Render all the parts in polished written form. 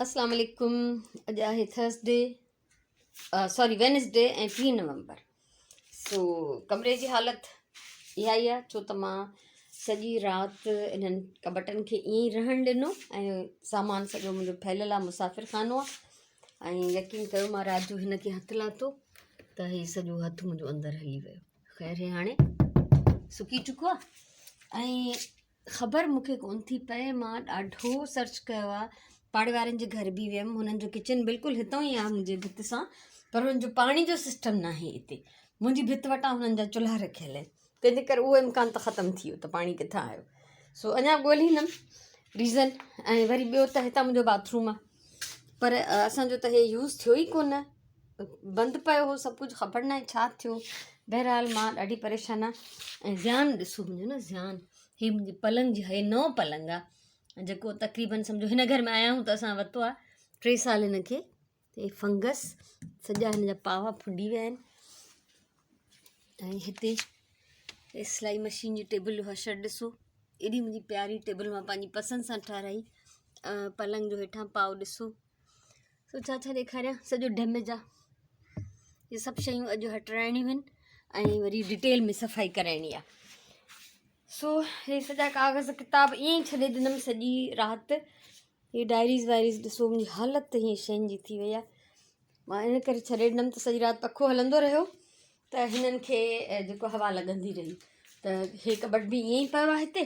अस्सलाम वालेकुम। अॼु आहे थर्सडे वेनसडे ऐं 3 नवंबर। सो कमरे जी हालत इहा ई आहे, छो त मां सॼी राति इन्हनि कबटनि खे ईअं ई रहणु ॾिनो ऐं सामान सॼो मुंहिंजो फैलियल आहे, मुसाफ़िर खानो आहे। ऐं यकीन कयो मां राति जो हिन खे हथु लाथो त हीउ सॼो हथु मुंहिंजो अंदरि हली वियो। ख़ैर हे हाणे सुकी चुको आहे ऐं ख़बर मूंखे कोन थी पए। मां ॾाढो सर्च कयो आहे, पाड़े वारनि जे घर बि वियमि, हुननि जो किचन बिल्कुलु हितां ई आहे मुंहिंजे भित सां, पर हुननि जो पाणी जो सिस्टम न आहे हिते। मुंहिंजी भित वटां हुननि जा चुल्हा रखियल आहिनि, तंहिंजे करे उहो इम्कान त ख़तमु थी वियो त पाणी किथां आयो। सो अञा ॻोल्हींदमि रीज़न। ऐं वरी ॿियो त हितां मुंहिंजो बाथरूम आहे, पर असांजो त हे यूज़ थियो ई कोन, बंदि पियो हो सभु कुझु, ख़बर न आहे छा थियो। बहरहाल मां ॾाढी परेशान आहे। ऐं ज़्यान ॾिसो मुंहिंजो, न ज़्यान, हीअ मुंहिंजी पलंग जी हे नओं पलंग आहे, जेको तक़रीबन सम्झो हिन घर में आया आहियूं त असां वरितो आहे 3 साल हिन खे। हे फंगस सॼा हिन जा पावा फुॾी विया आहिनि। ऐं हिते हे सिलाई मशीन जी टेबल जो हशर ॾिसो, एॾी मुंहिंजी प्यारी टेबल मां पंहिंजी पसंदि सां ठाराई। पलंग जो हेठां पाव ॾिसो। सो छा छा ॾेखारियां, सॼो डैमेज आहे। इहे सभु शयूं अॼु हटाइणियूं आहिनि ऐं वरी डिटेल में सफ़ाई कराइणी आहे। सो हे सॼा कागज़ किताब ईअं ई छॾे ॾिनमि सॼी राति। हे डायरीज़ वायरीज़ ॾिसो, मुंहिंजी हालत हीअं शयुनि जी थी वई आहे। मां इन करे छॾे ॾिनमि त सॼी राति पखो हलंदो रहियो त हिननि खे जेको हवा लॻंदी रही। त हे कबट बि ईअं ई पियो आहे हिते।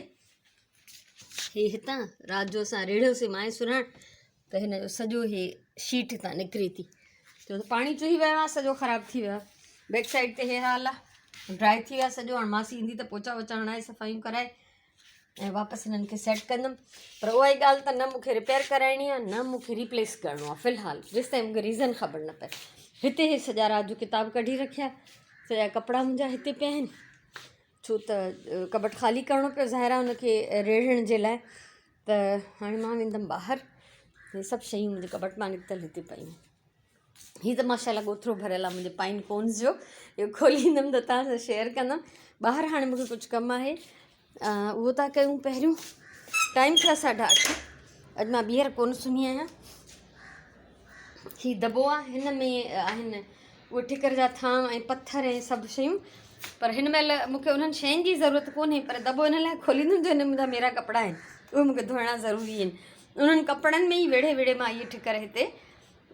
हे हितां राति जो असां रेड़ियोसीं माए सुरण त हिन जो सॼो हे शीट हितां निकिरे थी, छो त पाणी चुही वियो आहे, सॼो ख़राबु थी वियो आहे। बैक साइड ते हे हाल आहे, ड्राई थी वियो आहे सॼो। हाणे मासी ईंदी त पोचा वोचा हणाए सफ़ाइयूं कराए ऐं वापसि हिननि खे सेट कंदमि। पर उहा ई ॻाल्हि त न मूंखे रिपेयर कराइणी आहे, न मूंखे रिप्लेस करिणो आहे फ़िलहालु, जेसिताईं मूंखे रीज़न ख़बर न पए। हिते हे सॼा राति जो किताब कढी रखिया, सॼा कपिड़ा मुंहिंजा हिते पिया आहिनि, छो त कबट ख़ाली करिणो पियो ज़ाहिर आहे हुनखे रेड़ण जे लाइ। त हाणे मां वेंदमि ॿाहिरि, हे सभु शयूं मुंहिंजे कबट मां निकितल हिते पयूं। हीअ त माशाल्लाह ॻोथिरो भरियल आहे मुंहिंजे पाइन कोन्स जो, इहो खोलींदमि त तव्हां सां शेयर कंदमि। ॿाहिरि हाणे मूंखे कुझु कमु आहे, उहो था कयूं। पहिरियों टाइम थिया 8:30। अॼु मां ॿीहर कोन सुम्ही आहियां। हीउ दॿो आहे, हिन में आहिनि उहे ठिकर जा थाम ऐं पथर ऐं सभु शयूं, पर हिन महिल मूंखे उन्हनि शयुनि जी ज़रूरत कोन्हे, पर दॿो हिन लाइ खोलींदमि जो हिन में मुंहिंजा मेरा कपिड़ा आहिनि, उहे मूंखे धोइणा ज़रूरी आहिनि। उन्हनि कपिड़नि में ई वेड़े वेड़े मां इहे ठिकर हिते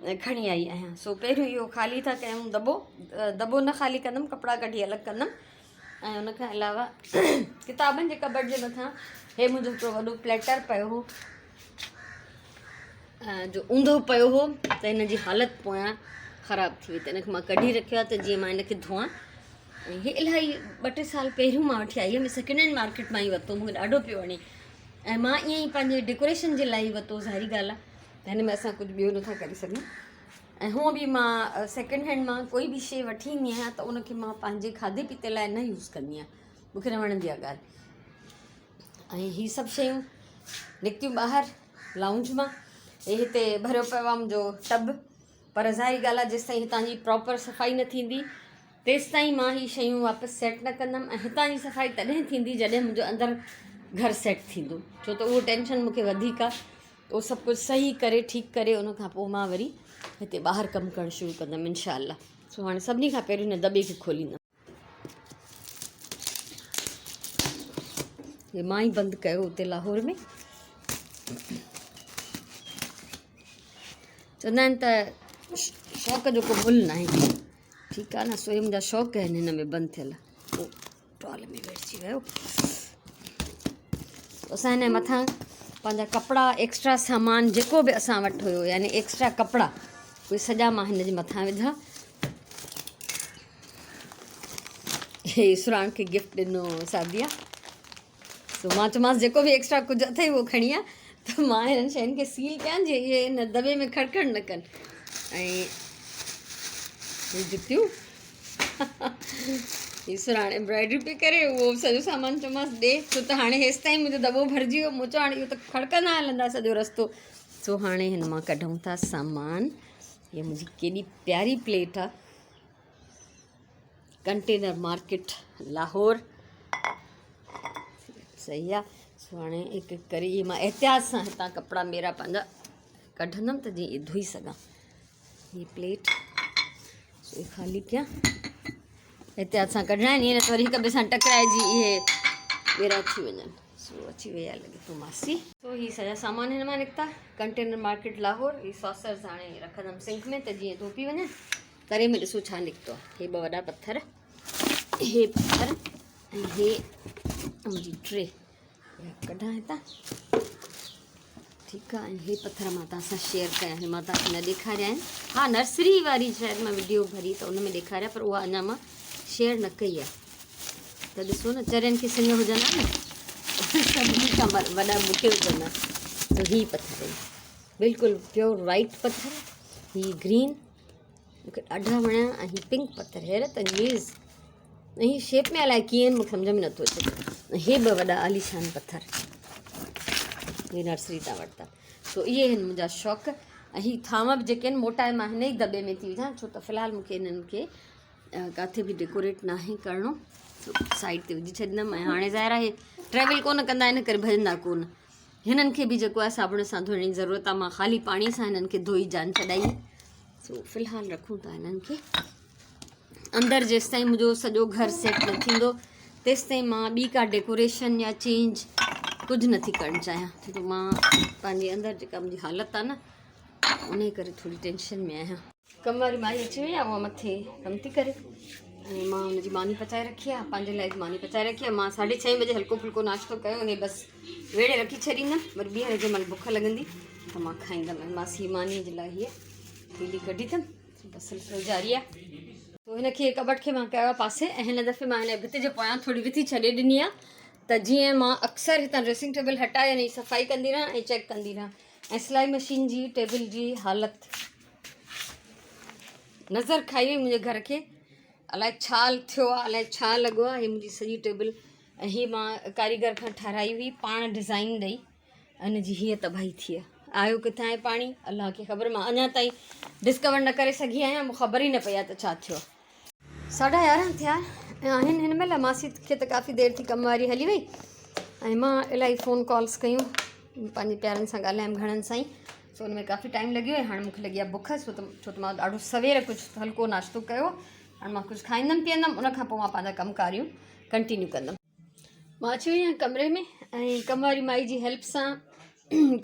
खणी आई आहियां। सो पहिरियों इहो ख़ाली था कयूं दॿो न ख़ाली कंदमि, कपिड़ा कढी अलॻि कंदमि। ऐं उनखां अलावा किताबनि जे कबट जे मथां हे मुंहिंजो हिकिड़ो वॾो प्लेटर पियो हो, जो ऊंधो पियो हो, त हिन जी हालति पोयां ख़राबु थी वई, त हिनखे मां कढी रखियो आहे त जीअं मां हिनखे धोआं। ऐं हे इलाही 2-3 साल पहिरियों मां वठी आई हुयमि, सेकेंड हैंड मार्केट मां ई वरितो, मूंखे ॾाढो पियो वणे। ऐं मां ईअं ई पंहिंजे डेकोरेशन जे लाइ ई वरितो, ज़ाहिरी ॻाल्हि आहे, त हिन में असां कुझु ॿियो नथा करे सघूं। ऐं हूअं बि मां सेकेंड हैंड मां कोई बि शइ वठी ईंदी आहियां त उनखे मां पंहिंजे खाधे पीते लाइ न यूज़ कंदी आहियां, मूंखे न वणंदी आहे ॻाल्हि। ऐं हीअ सभु शयूं निकितियूं ॿाहिरि लाउंज मां। हे हिते भरियो पियो आहे मुंहिंजो टब, पर ज़ाहिरी ॻाल्हि आहे जेसिताईं हितां जी प्रॉपर सफ़ाई न थींदी तेसिताईं मां हीअ शयूं वापसि सेट न कंदमि। ऐं हितां जी सफ़ाई तॾहिं थींदी जॾहिं मुंहिंजो अंदरि घर सेट थींदो, छो त उहो टेंशन मूंखे वधीक आहे। उहो सभु कुझु सही करे ठीकु करे उनखां पोइ मां वरी हिते ॿाहिरि कमु करणु शुरू कंदमि इंशाअल्लाह। सो हाणे सभिनी खां पहिरियों हिन दॿे खे खोलींदमि। हे मां ई बंदि कयो हुते लाहौर में। चवंदा आहिनि त शौक़ु जो को मुल न आहे, ठीकु आहे न। सो हे मुंहिंजा शौक़ु आहिनि हिन में बंदि थियल। पोइ टॉल में वेठिजी वियो। असां हिन मथां पंहिंजा कपिड़ा एक्स्ट्रा सामान जेको बि असां वटि हुयो, यानी एक्स्ट्रा कपिड़ा, उहे सॼा मां हिन जे मथां विधा। हे इसरान खे गिफ्ट ॾिनो सादिया। सो मां चयोमांसि जेको बि एक्स्ट्रा कुझु अथई उहो खणी आ, त मां हिननि शयुनि खे सील कयां जीअं इहे हिन दॿे में खड़खड़ न कनि। ऐं हे जुतियूं इसरान एम्ब्रॉयडरी पई करे, उहो सॼो सामान चयोमांसि ॾे, छो त हाणे हेसि ताईं मुंहिंजो दॿो भरिजी वियो। मूं चयो हाणे इहो त खड़कंदा हलंदा सॼो रस्तो। सो हाणे हिन मां कढूं था सामान। हीअ मुंहिंजी केॾी प्यारी प्लेट आहे, कंटेनर मार्केट लाहौर, सही आहे। सो हाणे हिकु हिकु करे इहे मां एहतियात सां हितां कपिड़ा मेरा पंहिंजा कढंदमि त जीअं इहे धोई सघां। हीअ प्लेट सो ख़ाली कयां, एहतियात सां कढणा आहिनि, ईअं न त वरी हिक ॿिए सां टकराइजी इहे ॿेरा थी वञनि। सो अची वई आहे लॻे थो मासी। सो हीअ सॼा सामान हिन मां निकिता, कंटेनर मार्केट लाहौर। हीअ सॉसर्स हाणे रखंदमि सिंक में त जीअं धोपी वञनि। तरे में ॾिसो छा निकितो आहे, हे 2 वॾा पत्थर, हे पत्थर ऐं हे मुंहिंजी ट्रे कढां हितां, ठीकु आहे। ऐं हे पत्थर मां तव्हां सां शेयर कया आहिनि, मां तव्हांखे न ॾेखारिया आहिनि। हा, नर्सरी वारी शायदि मां वीडियो भरी त उन में ॾेखारिया, पर उहा अञा मां शेयर न कई आहे। त ॾिसो न, चरियनि खे सिंग हुजंदा न, सभिनी खां वॾा मूंखे हुजंदा। त हीअ पत्थर आहिनि, बिल्कुलु प्योर वाइट पत्थर। हीअ ग्रीन मूंखे ॾाढा वणिया, ऐं हीअ पिंक पत्थर हैरत अंगेज़, ऐं हीअ शेप में अलाए कीअं मूंखे सम्झ में नथो अचे। हे 2 वॾा आलीशान पत्थर, हे नर्सरी तां वरिता। सो इहे आहिनि मुंहिंजा शौक़ु। ऐं हीअ थांव बि जेके आहिनि मोटा मां हिन ई दॿे में थी विझां, छो त फ़िलहालु मूंखे इन्हनि खे किथे बि डेकोरेट नाहे करिणो। साइड ते विझी छॾींदमि। ऐं हाणे ज़ाहिर आहे ट्रैवल कोन कंदा, इन करे भॼंदा कोन। हिननि खे बि जेको आहे साबुण सां धोइण जी ज़रूरत आहे, मां ख़ाली पाणी सां हिननि खे धोई जान छॾाई। सो फ़िलहालु रखूं था हिननि खे अंदरि। जेसिताईं मुंहिंजो सॼो घरु सेट न थींदो तेसिताईं मां ॿी का डेकोरेशन या चेंज कुझु नथी करणु चाहियां, छो त मां पंहिंजे अंदरि जेका मुंहिंजी हालति आहे न, उन करे थोरी टेंशन में आहियां। कम वारी माई अची वई आहे, उहा मथे कमु थी करे, ऐं मां हुनजी मानी पचाए रखी आहे, पंहिंजे लाइ मानी पचाए रखी आहे। मां 6:30 बजे हल्को फुल्को नाश्तो कयो, हे बसि वेड़े रखी छॾींदमि, वरी ॿीहर जंहिंमहिल बुख लॻंदी त मां खाईंदमि। ऐं मासी मानीअ जे लाइ हीअ थेली कढी अथमि, बसि जारी आहे। तो हिनखे कबट खे मां कयो आहे पासे, ऐं हिन दफ़े मां हिन भित जे पोयां थोरी विथी छॾे ॾिनी आहे, त जीअं मां अक्सर हितां ड्रेसिंग टेबल हटाए यानी सफ़ाई कंदी रहां ऐं चेक कंदी रहां। ऐं सिलाई मशीन जी टेबल जी हालति नज़र खाई वई मुंहिंजे घर खे, अलाए छा थियो आहे, अलाए छा लॻो आहे। हीअ मुंहिंजी सॼी टेबल, ऐं हीअ मां कारीगर खां ठाराई हुई पाण डिज़ाइन ॾेई, इन जी हीअ तबाही थी आहे। आयो किथां आहे पाणी, अलाह खे ख़बर। मां अञा ताईं डिस्कवर न करे सघी आहियां, मूंखे ख़बर ई न पई आहे त छा थियो। 11:30 थिया आहिनि हिन महिल। मासी खे त काफ़ी देरि थी कम वारी हली वई, ऐं मां इलाही फ़ोन कॉल्स कयूं, पंहिंजे प्यारनि सां ॻाल्हायमि घणनि सां ई। सो हुन में काफ़ी टाइम लॻी वियो। हाणे मूंखे लॻी आहे बुख, छो त मां ॾाढो सवेर कुझु हल्को नाश्तो कयो। हाणे मां कुझु खाईंदमि पीअंदमि, उनखां पोइ मां पंहिंजा कमु कारियूं कंटिन्यू कंदमि। मां अची वई आहियां कमरे में, ऐं कम वारी माई जी हेल्प सां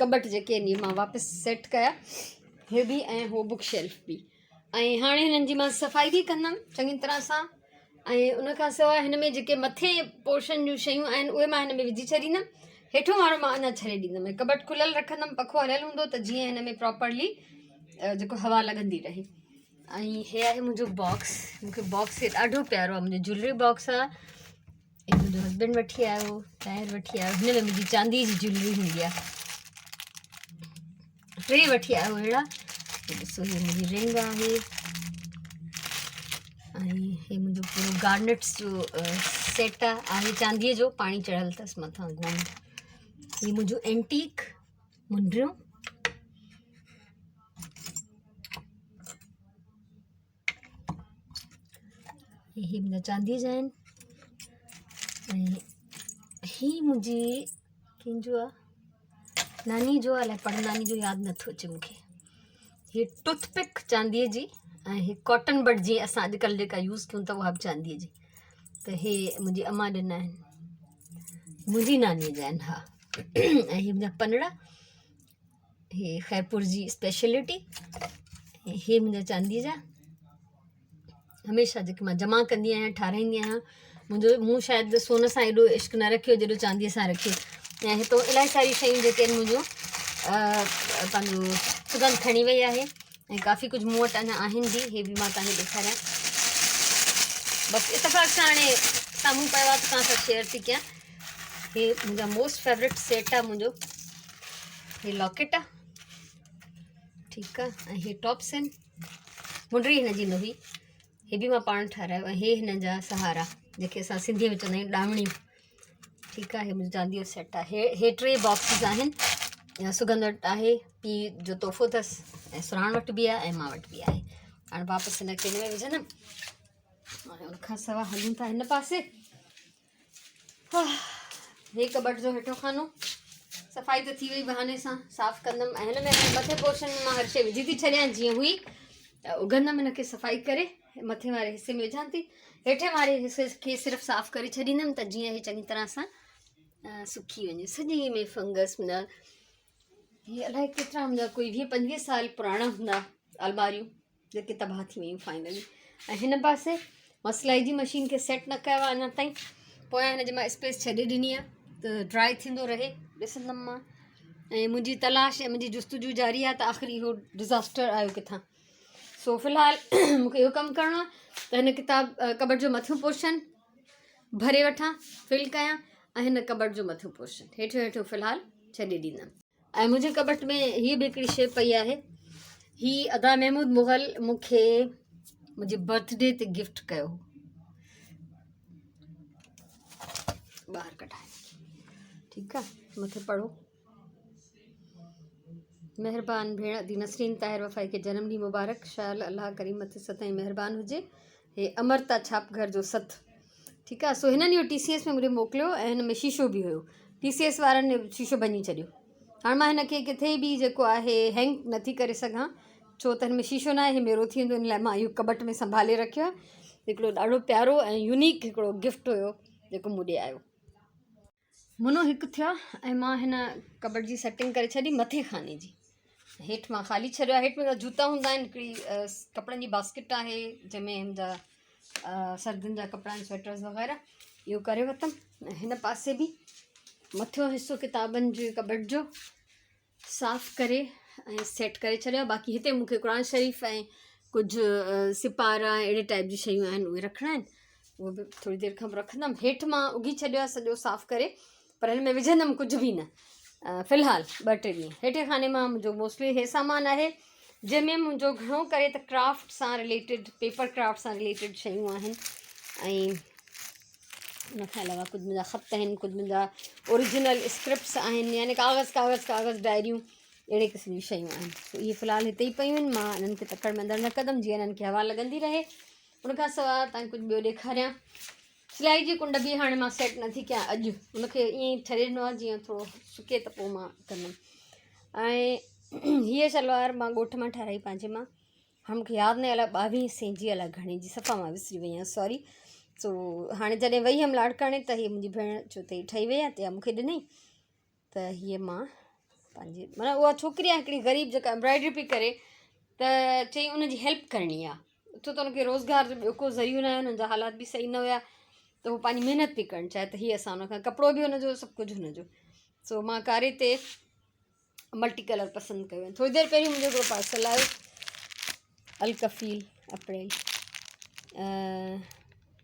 कबट जेके आहिनि इहे मां वापसि सेट कया, हे बि ऐं हो बुक शेल्फ बि। ऐं हाणे हिननि जी मां सफ़ाई बि कंदमि चङी तरह सां। ऐं उनखां सवाइ हिन में जेके मथे पोर्शन जूं शयूं आहिनि उहे मां हिन में विझी छॾींदमि, हेठो वारो मां अञा छॾे ॾींदमि। कबट खुलियल रखंदमि, पखो हलियल हूंदो त जीअं हिन में प्रॉपरली जेको हवा लॻंदी रहे। ऐं हे आहे मुंहिंजो बॉक्स, मूंखे बॉक्स हे ॾाढो प्यारो आहे, मुंहिंजो ज्वैलरी बॉक्स आहे। हे मुंहिंजो हस्बैंड वठी आयो, टायर वठी आयो, हिन में मुंहिंजी चांदी जी ज्वैलरी हूंदी आहे। 3 वठी आयो अहिड़ा। ॾिसो हीअ मुंहिंजी रिंग आहे, ऐं हे मुंहिंजो पूरो गार्नेट्स जो सेट आहे चांदीअ जो, पाणी चढ़ियल अथसि मथां गोल्ड। हीअ मुंहिंजो एंटीक मुंडियूं, हे मुंहिंजा चांदीअ जा आहिनि। ऐं हीअ मुंहिंजी कंहिंजो आहे, नानी जो, अलाए पर नानी जो यादि नथो अचे मूंखे। हीअ टूथपिक चांदीअ जी, ऐं हीअ कॉटन बड जीअं असां अॼुकल्ह जेका यूज़ कयूं था उहा बि चांदीअ जी। त हे मुंहिंजी अम्मा ॾिना आहिनि, मुंहिंजी नानीअ जा आहिनि। हा, ऐं हीअ मुंहिंजा पनड़ा, हे ख़ैरपुर जी स्पेशलिटी। हे मुंहिंजा चांदीअ जा, हमेशह जेके मां जमा कंदी आहियां, ठाराईंदी आहियां। मूं शायदि सोन सां एॾो इश्क़ न रखियो जेॾो चांदीअ सां रखियो। ऐं हितां इलाही सारी शयूं जेके आहिनि मुंहिंजो पंहिंजो सुगंध खणी वई आहे, ऐं काफ़ी कुझु मूं वटि अञा आहिनि बि, हे बि मां तव्हांखे ॾेखारियां। बसि इतफ़ाक़ सां हाणे साम्हूं पियो आहे त तव्हां सां शेयर थी कयां। हे मुंहिंजा मोस्ट फेवरेट सेट आहे मुंहिंजो, हे लॉकेट आहे, ठीकु आहे। ऐं हे टॉप्स आहिनि, मुंडी हिन जी न हुई, हे बि मां पाण ठारायो। ऐं हे हिन जा सहारा जेके असां सिंधीअ में चवंदा आहियूं ॾावणियूं, ठीकु आहे। हे मुंहिंजो चांदीअ जो सेट आहे। हे 3 बॉक्सिस आहिनि, सुगंध वटि आहे, पीउ जो तोहफ़ो अथसि, ऐं सुराण वटि बि आहे, ऐं मां वटि बि आहे। हाणे वापसि हिनखे हिन में विझंदमि। हाणे उनखां सवाइ हलूं था हिन पासे। हे कबट जो हेठो खानो, सफ़ाई त थी वई बहाने सां साफ़ु कंदमि ऐं हिन में मथे पोर्शन में मां हर शइ विझी थी छॾियां जीअं हुई उघंदमि हिनखे सफ़ाई करे मथे वारे हिसे में विझां थी हेठे वारे हिसे खे सिर्फ़ु साफ़ु करे छॾींदमि त जीअं इहे चङी तरह सां सुकी वञे। सॼे में फंगस मुंहिंजा हीअ अलाए केतिरा मुंहिंजा कोई 20-25 साल पुराणा हूंदा अलमारियूं जेके तबाह थी वियूं फाइनली। ऐं हिन पासे मां सिलाई जी मशीन खे सेट न कयो आहे अञा ताईं, पोयां हिन जे मां स्पेस छॾे ॾिनी आहे त ड्राई थींदो रहे, ॾिसंदमि मां। ऐं मुंहिंजी तलाश ऐं मुंहिंजी जुस्तजू जारी आहे त आख़िरी इहो डिज़ास्टर आयो किथां। सो फ़िलहालु मूंखे इहो कमु करिणो आहे त हिन कबट जो मथियों पोर्शन भरे वठां, फिल कयां ऐं हिन कबट जो मथियों पोर्शन हेठियों फ़िलहालु छॾे ॾींदमि। ऐं मुंहिंजे कबट में हीअ बि हिकिड़ी शइ पई आहे, हीअ अदा महमूद मुग़ल मूंखे मुंहिंजे बर्थडे ते गिफ्ट कयो, ॿाहिरि कढाए, ठीकु आहे, मूंखे पढ़ो। महिरबानी भेण दी नसरीन ताहिर वफ़ाई खे जनम ॾींहुं मुबारक, शाल अलाह करीम मथे सताईं महिरबानी हुजे। हे अमरता छाप घर जो सथ, ठीकु आहे। सो हिननि इहो TCS में मुझे मोकिलियो ऐं हिन में शीशो बि हुयो, TCS वारनि शीशो भञी छॾियो। हाणे मां हिनखे किथे बि जेको आहे हैंग नथी करे सघां छो त हिन में शीशो न आहे, हे मेरो थी वेंदो, इन लाइ मां इहो कबट में संभाले रखियो आहे। हिकिड़ो ॾाढो प्यारो ऐं यूनिक हिकिड़ो गिफ्ट हुयो जेको मूं ॾे आयो। मुनो हिकु थियो ऐं मां हिन कबट जी सेटिंग करे छॾी मथे खाने जी, हेठि मां ख़ाली छॾियो आहे। हेठि मुंहिंजा जूता हूंदा आहिनि, हिकिड़ी कपिड़नि जी बास्केट आहे जंहिंमें मुंहिंजा सर्दियुनि जा कपिड़ा आहिनि, स्वेटर्स वग़ैरह, इहो करे वरितमि। ऐं हिन पासे बि मथियों हिसो किताबनि जे कबट जो साफ़ु करे ऐं सेट करे छॾियो। बाक़ी हिते मूंखे क़ुर शरीफ़ ऐं कुझु सिपारा अहिड़े टाइप जी शयूं आहिनि उहे रखिणा आहिनि, उहे बि थोरी देरि खां रखंदमि। हेठि मां उघी छॾियो आहे सॼो साफ़ु करे, पर हिन में विझंदमि कुझु बि न फ़िलहालु 2-3 ॾींहं। हेठे खाने मां मुंहिंजो मोस्टली हे सामान आहे जंहिंमें मुंहिंजो घणो करे त क्राफ्ट सां रिलेटेड, पेपर क्राफ्ट सां रिलेटेड शयूं आहिनि। ऐं उनखां अलावा कुझु मुंहिंजा ख़त आहिनि, कुझु मुंहिंजा ओरिजिनल स्क्रिप्ट्स आहिनि, यानी कागज़ डायरियूं, अहिड़े क़िस्म जी शयूं आहिनि। सो इहे फ़िलहालु हिते ई पियूं आहिनि, मां इन्हनि खे तकड़ि में अंदरि न कंदमि जीअं इन्हनि खे हवा लॻंदी रहे। उनखां सवाइ तव्हांखे कुझु ॿियो ॾेखारियां, सिलाई जी कुंड बि हाणे मां सेट नथी कयां अॼु, उनखे ईअं ई छॾे ॾिनो आहे जीअं थोरो सुके त पोइ मां कंदमि। ऐं हीअ शलवार मां ॻोठ मां ठाराई पंहिंजे मां, हाणे मूंखे यादि न अलाए 22 सैं जी अलाए घणे जी, सफ़ा मां विसरी वई आहियां, सॉरी। सो हाणे जॾहिं वई हुअमि लाड़काणे त हीअ मुंहिंजी भेण चयो त हीअ ठही वई आहे, त इहा मूंखे ॾिनई, त हीअ मां पंहिंजे माना उहा छोकिरी आहे हिकिड़ी ग़रीब जेका एम्ब्रॉयडरी पई करे, त चई उनजी हेल्प करणी आहे, छो त उनखे रोज़गार जो ॿियो को ज़रियो न आहे, हुननि जा हालात बि सही न हुया, त उहो पंहिंजी महिनत पई करणु चाहे, त हीअ असां हुनखां कपिड़ो बि हुनजो सभु कुझु हुनजो। सो मां कारे ते मल्टी कलर पसंदि कयो। थोरी देरि पहिरियों मुंहिंजो हिकिड़ो पार्सल आयो, अलकफ़ील अप्रैल,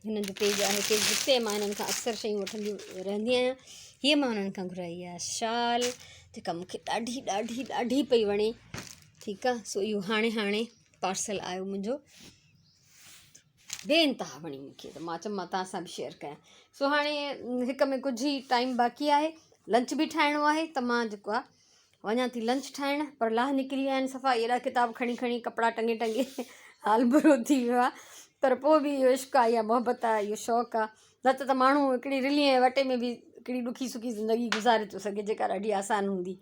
हिननि जो पेज आहे, फेसबुक ते, मां हिननि खां अक्सर शयूं वठंदी रहंदी आहियां। हीअ मां हुननि खां घुराई आहे शाल, जेका मूंखे ॾाढी ॾाढी ॾाढी पई वणे, ठीकु आहे। सो इहो हाणे पार्सल आयो मुंहिंजो, बेइंतहा वणी मूंखे, त मां चयो मां तव्हां सां बि शेयर कयां। सो हाणे हिक में कुझु ई टाइम बाक़ी आहे, लंच बि ठाहिणो आहे, त मां जेको आहे वञा थी लंच ठाहिणु, पर लाह निकिरी विया आहिनि सफ़ा, एॾा किताब खणी कपिड़ा टंगे हाल बुरो थी वियो आहे, पर पोइ बि इहो इश्क़ु आहे, इहा मोहबत आहे, इहो शौक़ु आहे। न त माण्हू हिकिड़ी रिली ऐं वटे में बि हिकिड़ी ॾुखी सुखी ज़िंदगी गुज़ारे थो सघे, जेका ॾाढी आसान हूंदी,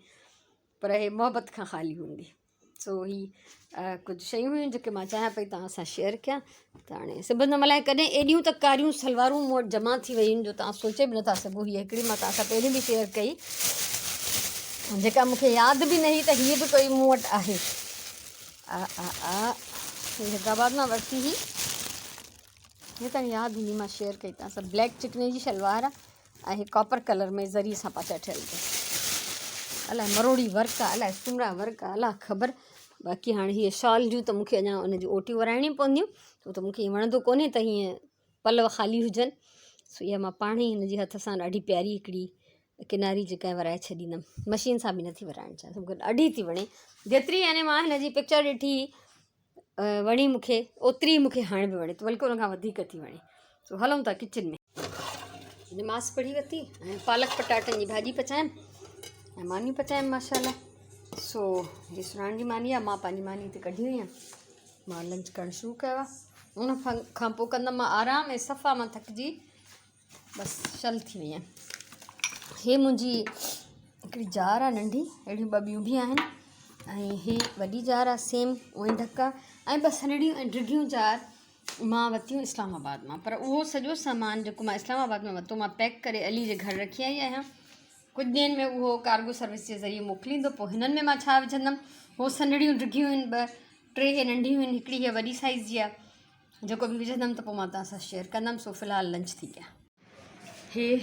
पर हे मोहबत खां ख़ाली हूंदी। सो ही कुझु शयूं हुयूं जेके मां चाहियां पई तव्हां सां शेयर कयां। त हाणे सिबंदमि, अलाए कॾहिं एॾियूं त कारियूं सलवारूं मूं वटि जमा थी वयूं आहिनि जो तव्हां सोचे बि नथा सघो। हीअ हिकिड़ी मां तव्हां सां पहिरीं बि शेयर कई, जेका मूंखे यादि बि न हुई त हीअ बि कोई मूं वटि आहे। हैदराबाद मां वरिती हुई, हीअ त यादि हूंदी, मां शेयर कई तव्हां सां। ब्लैक चिकने जी शलवार आहे ऐं हीअ कॉपर कलर में ज़री सां पाचा ठहियल अथसि, अलाए मरोड़ी वर्क आहे, अलाए सुमरा वर्क आहे, अलाए ख़बर। बाक़ी हाणे हीअ शॉल जूं त मूंखे अञा उन जूं ओटियूं वराइणियूं पवंदियूं, छो त मूंखे हीअं वणंदो कोन्हे त हीअं पलव ख़ाली हुजनि। सो इहा मां पाण ई हिनजी हथ सां ॾाढी प्यारी हिकिड़ी किनारी जेका वराए छॾींदमि, मशीन सां बि नथी वराइणु चाहियां, मूंखे ॾाढी थी वणे। जेतिरी यानी मां हिन जी पिक्चर ॾिठी वणी मूंखे, ओतिरी मूंखे हाणे बि वणे, बल्कि उनखां वधीक थी वणे। सो हलूं था किचन में। मांस पढ़ी वरिती ऐं पालक पटाटनि जी भाॼी पचायमि ऐं मानी पचायमि माशाल्लाह। सो हीअ सुराण जी मानी आहे, मां पंहिंजी मानी हिते कढी वई आहियां, मां लंच करणु शुरू कयो आहे। उन खां पोइ कंदमि मां आराम, ऐं सफ़ा मां थकिजी बसि शल थी वई आहियां। हे मुंहिंजी हिकिड़ी जार आहे नंढी, अहिड़ियूं ॿ ॿियूं बि आहिनि, ऐं ही वॾी जार आहे सेम उहे ढक, ऐं ॿ सनड़ियूं ऐं डिघियूं जार मां वरितियूं इस्लामाबाद मां। पर उहो सॼो सामान जेको मां इस्लामाबाद में वरितो मां पैक करे अली जे घर रखी आई आहियां। कुझु ॾींहंनि में उहो कार्गो सर्विस जे ज़रिए मोकिलींदो। पोइ हिननि में मां छा विझंदमि, उहो सनड़ियूं डिघियूं आहिनि, ॿ टे हे नंढियूं आहिनि, हिकिड़ी हीअ वॾी साइज़ जी आहे, जेको बि विझंदमि त पोइ मां तव्हां सां शेयर कंदमि। सो फ़िलहालु लंच थी विया। हे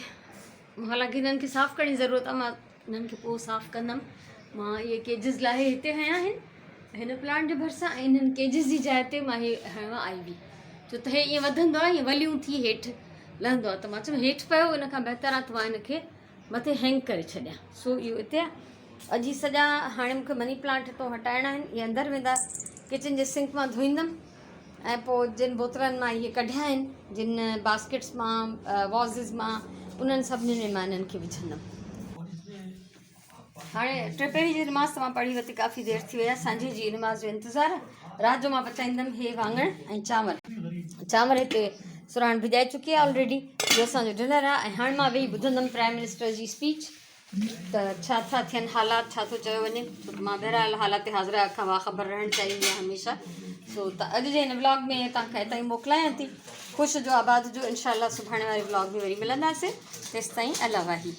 हालांकि हिननि खे साफ़ु करण जी ज़रूरत आहे, मां हिननि खे पोइ साफ़ु कंदमि। मां इहे केजिस लाहे हिते हया आहिनि हिन प्लांट जे भरिसां, ऐं हिननि केजिस जी जाइ ते मां इहे हयो आहे आई वी, छो त हे ईअं वधंदो आहे, ईअं वलियूं थी हेठि लहंदो आहे, त मां चयो हेठि पियो इन खां बहितर आहे त मां हिनखे मथे हैंग करे छॾियां। सो इहो हिते आहे। अॼु ही सॼा हाणे मूंखे मनी प्लांट हितां हटाइणा आहिनि, इहे अंदरि वेंदा, किचन जे सिंक मां धोईंदमि, ऐं पोइ जिन बोतलनि मां इहे कढिया आहिनि, जिन बास्केट्स मां वॉज़िस मां, उन्हनि सभिनीनि में मां इन्हनि खे विझंदमि। हाणे टे पहिरीं जी नमाज़ त मां पढ़ी वरिती, काफ़ी देरि थी वई आहे, सांझे जी नमाज़ जो इंतज़ारु आहे। राति जो मां पचाईंदमि हे वाङण ऐं चांवर हिते सुराण भिॼाए चुकी आहे ऑलरेडी, इहो असांजो डिनर आहे। ऐं हाणे मां वेही ॿुधंदमि प्राइम मिनिस्टर जी स्पीच, त छा था थियनि हालात, छा थो चयो वञे, छो त मां बहरहाल हालात हाज़िरा खां बाख़बर रहणु चाहींदी आहियां हमेशह। सो त अॼु जे हिन व्लॉग में तव्हांखे हितां ई मोकिलायां थी। ख़ुशि जो आबाद जो, इनशाला सुभाणे वारे व्लॉग में वरी मिलंदासीं। तेसिताईं अला वाही।